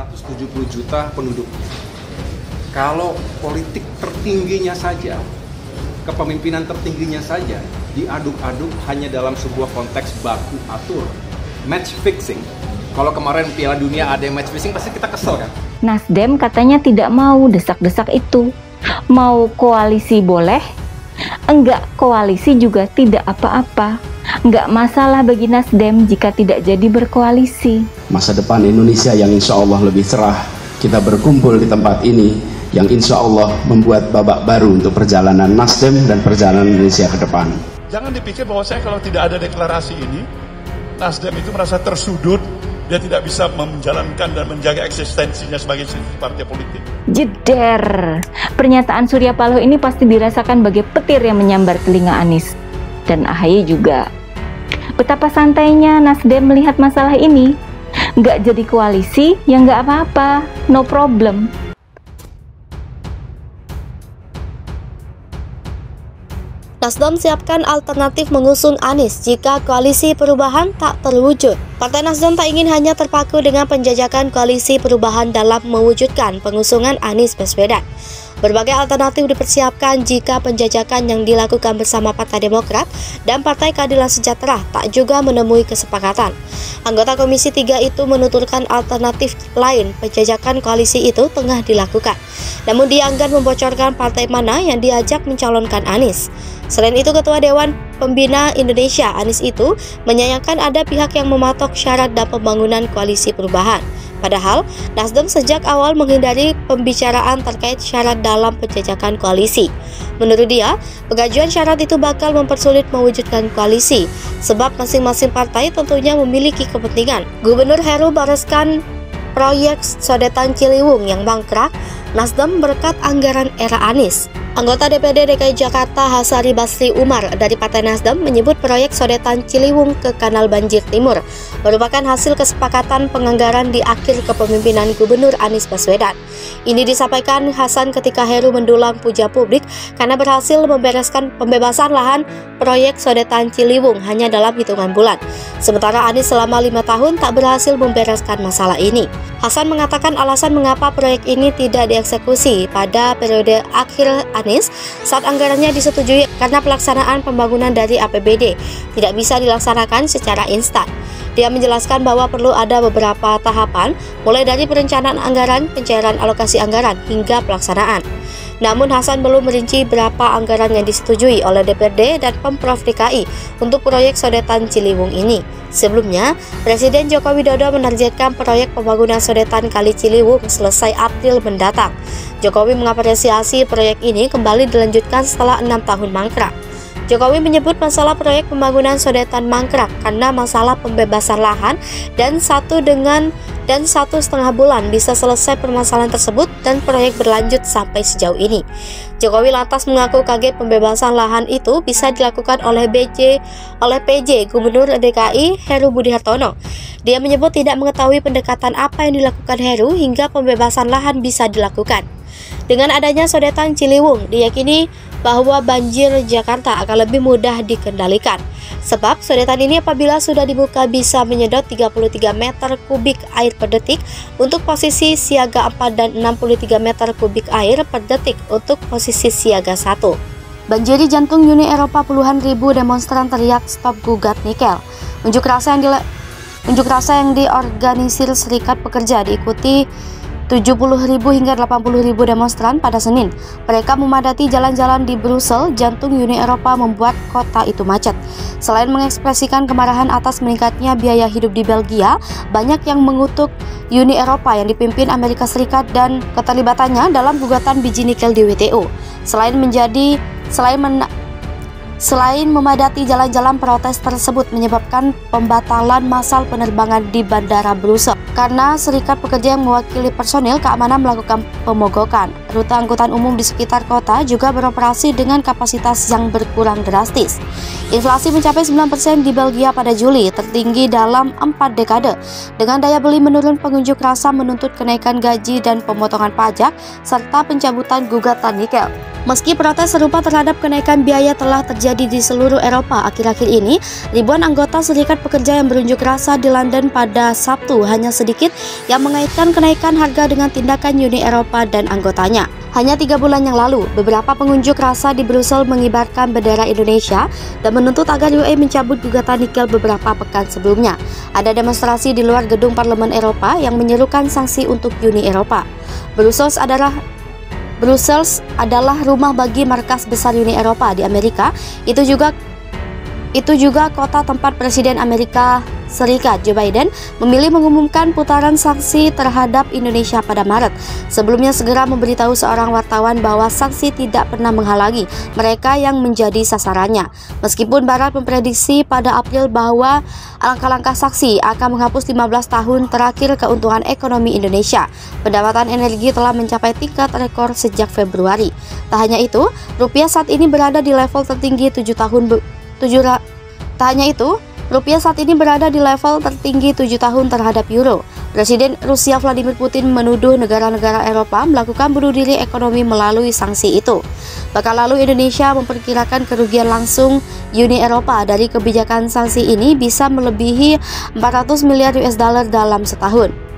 170 juta penduduk. Kalau politik tertingginya saja, kepemimpinan tertingginya saja diaduk-aduk hanya dalam sebuah konteks baku atur, match fixing. Kalau kemarin Piala Dunia ada yang match fixing, pasti kita kesel kan? Nasdem katanya tidak mau desak-desak itu. Mau koalisi boleh, enggak koalisi juga tidak apa-apa. Enggak masalah bagi Nasdem jika tidak jadi berkoalisi. Masa depan Indonesia yang insya Allah lebih cerah, kita berkumpul di tempat ini, yang insya Allah membuat babak baru untuk perjalanan Nasdem dan perjalanan Indonesia ke depan. Jangan dipikir bahwa saya kalau tidak ada deklarasi ini, Nasdem itu merasa tersudut, dia tidak bisa menjalankan dan menjaga eksistensinya sebagai institusi partai politik. Jeder, pernyataan Surya Paloh ini pasti dirasakan bagai petir yang menyambar telinga Anies dan AHY juga. Betapa santainya Nasdem melihat masalah ini. Nggak jadi koalisi, ya nggak apa-apa, no problem. Nasdem siapkan alternatif mengusung Anies jika koalisi perubahan tak terwujud. Partai Nasdem tak ingin hanya terpaku dengan penjajakan koalisi perubahan dalam mewujudkan pengusungan Anies Baswedan. Berbagai alternatif dipersiapkan jika penjajakan yang dilakukan bersama Partai Demokrat dan Partai Keadilan Sejahtera tak juga menemui kesepakatan. Anggota Komisi 3 itu menuturkan alternatif lain penjajakan koalisi itu tengah dilakukan. Namun dia enggan membocorkan partai mana yang diajak mencalonkan Anies. Selain itu, Ketua Dewan Pembina Indonesia Anies itu menyayangkan ada pihak yang mematok syarat dan pembangunan koalisi perubahan. Padahal, Nasdem sejak awal menghindari pembicaraan terkait syarat dalam penjajakan koalisi. Menurut dia, pengajuan syarat itu bakal mempersulit mewujudkan koalisi, sebab masing-masing partai tentunya memiliki kepentingan. Gubernur Heru mereskan proyek Sodetan Ciliwung yang mangkrak, Nasdem berkat anggaran era Anies. Anggota DPD DKI Jakarta Hasari Basri Umar dari Partai Nasdem menyebut proyek Sodetan Ciliwung ke Kanal Banjir Timur merupakan hasil kesepakatan penganggaran di akhir kepemimpinan Gubernur Anies Baswedan. Ini disampaikan Hasan ketika Heru mendulang puja publik karena berhasil membereskan pembebasan lahan proyek Sodetan Ciliwung hanya dalam hitungan bulan. Sementara Anies selama 5 tahun tak berhasil membereskan masalah ini. Hasan mengatakan alasan mengapa proyek ini tidak dieksekusi pada periode akhir Anies saat anggarannya disetujui karena pelaksanaan pembangunan dari APBD tidak bisa dilaksanakan secara instan. Dia menjelaskan bahwa perlu ada beberapa tahapan, mulai dari perencanaan anggaran, pencairan alokasi anggaran, hingga pelaksanaan. Namun Hasan belum merinci berapa anggaran yang disetujui oleh DPRD dan Pemprov DKI untuk proyek Sodetan Ciliwung ini. Sebelumnya, Presiden Joko Widodo menargetkan proyek pembangunan Sodetan Kali Ciliwung selesai April mendatang. Jokowi mengapresiasi proyek ini kembali dilanjutkan setelah 6 tahun mangkrak. Jokowi menyebut masalah proyek pembangunan Sodetan mangkrak karena masalah pembebasan lahan dan 1,5 bulan bisa selesai permasalahan tersebut dan proyek berlanjut sampai sejauh ini. Jokowi lantas mengaku kaget pembebasan lahan itu bisa dilakukan oleh PJ Gubernur DKI Heru Budi Hartono. Dia menyebut tidak mengetahui pendekatan apa yang dilakukan Heru hingga pembebasan lahan bisa dilakukan. Dengan adanya Sodetan Ciliwung, diyakini bahwa banjir Jakarta akan lebih mudah dikendalikan. Sebab sodetan ini apabila sudah dibuka bisa menyedot 33 meter kubik air per detik untuk posisi siaga 4 dan 63 meter kubik air per detik untuk posisi siaga 1. Banjiri jantung Uni Eropa, puluhan ribu demonstran teriak stop gugat nikel. Unjuk rasa yang diorganisir Serikat Pekerja diikuti 70.000 hingga 80.000 demonstran pada Senin. Mereka memadati jalan-jalan di Brussel, jantung Uni Eropa, membuat kota itu macet. Selain mengekspresikan kemarahan atas meningkatnya biaya hidup di Belgia, banyak yang mengutuk Uni Eropa yang dipimpin Amerika Serikat dan keterlibatannya dalam gugatan biji nikel di WTO. Selain memadati jalan-jalan, protes tersebut menyebabkan pembatalan massal penerbangan di Bandara Brussel karena Serikat Pekerja yang mewakili personil keamanan melakukan pemogokan. Rute angkutan umum di sekitar kota juga beroperasi dengan kapasitas yang berkurang drastis. Inflasi mencapai 9% di Belgia pada Juli, tertinggi dalam 4 dekade. Dengan daya beli menurun, pengunjuk rasa menuntut kenaikan gaji dan pemotongan pajak serta pencabutan gugatan nikel. Meski protes serupa terhadap kenaikan biaya telah terjadi terjadi di seluruh Eropa akhir-akhir ini, ribuan anggota serikat pekerja yang berunjuk rasa di London pada Sabtu hanya sedikit yang mengaitkan kenaikan harga dengan tindakan Uni Eropa dan anggotanya. Hanya 3 bulan yang lalu, beberapa pengunjuk rasa di Brussel mengibarkan bendera Indonesia dan menuntut agar UE mencabut gugatan nikel beberapa pekan sebelumnya. Ada demonstrasi di luar gedung Parlemen Eropa yang menyerukan sanksi untuk Uni Eropa. Brussels adalah rumah bagi markas besar Uni Eropa di Amerika. Itu juga kota tempat Presiden Amerika Serikat Joe Biden memilih mengumumkan putaran sanksi terhadap Indonesia pada Maret. Sebelumnya segera memberitahu seorang wartawan bahwa sanksi tidak pernah menghalangi mereka yang menjadi sasarannya. Meskipun Barat memprediksi pada April bahwa langkah-langkah sanksi akan menghapus 15 tahun terakhir keuntungan ekonomi Indonesia, pendapatan energi telah mencapai tingkat rekor sejak Februari. Tak hanya itu, rupiah saat ini berada di level tertinggi 7 tahun terhadap euro. Presiden Rusia Vladimir Putin menuduh negara-negara Eropa melakukan bunuh diri ekonomi melalui sanksi itu. Pekan lalu Indonesia memperkirakan kerugian langsung Uni Eropa dari kebijakan sanksi ini bisa melebihi 400 miliar US dollar dalam setahun.